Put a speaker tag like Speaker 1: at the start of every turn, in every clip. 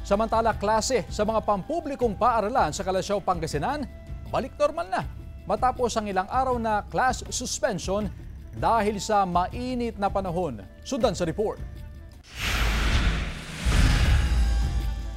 Speaker 1: Samantala, klase sa mga pampublikong paaralan sa Calasiao, Pangasinan, balik normal na. Matapos ang ilang araw na class suspension dahil sa mainit na panahon. Sundan sa report.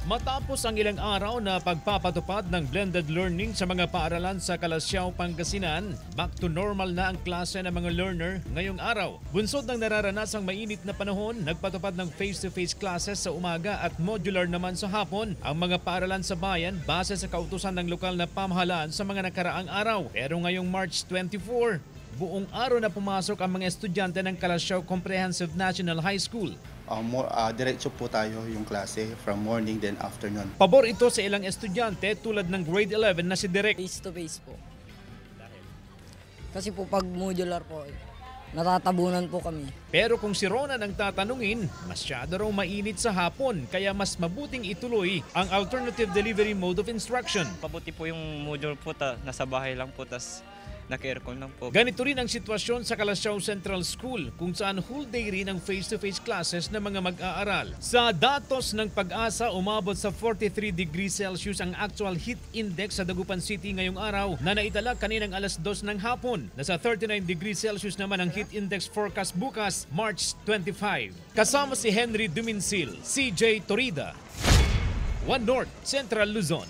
Speaker 2: Matapos ang ilang araw na pagpapatupad ng blended learning sa mga paaralan sa Calasiao, Pangasinan, back to normal na ang klase ng mga learner ngayong araw. Bunsod ng nararanasang mainit na panahon, nagpatupad ng face-to-face classes sa umaga at modular naman sa hapon ang mga paaralan sa bayan base sa kautusan ng lokal na pamahalaan sa mga nakaraang araw. Pero ngayong March 24, buong araw na pumasok ang mga estudyante ng Calasiao Comprehensive National High School.
Speaker 3: Diretso po tayo yung klase from morning then afternoon.
Speaker 2: Pabor ito sa ilang estudyante tulad ng grade 11 na si Direk.
Speaker 4: Face to face po. Kasi po pag modular po, natatabunan po kami.
Speaker 2: Pero kung si Ronan ang tatanungin, masyado raw mainit sa hapon kaya mas mabuting ituloy ang alternative delivery mode of instruction.
Speaker 5: Pabuti po yung module po, nasa bahay lang po, tas naka-aircon lang po.
Speaker 2: Ganito rin ang sitwasyon sa Calasiao Central School kung saan whole day rin ang face-to-face classes ng mga mag-aaral. Sa datos ng Pag-asa, umabot sa 43 degrees Celsius ang actual heat index sa Dagupan City ngayong araw na naitala kaninang alas 2 ng hapon. Nasa 39 degrees Celsius naman ang heat index forecast bukas, March 25. Kasama si Henry Duminsil, CJ Torida, One North, Central Luzon.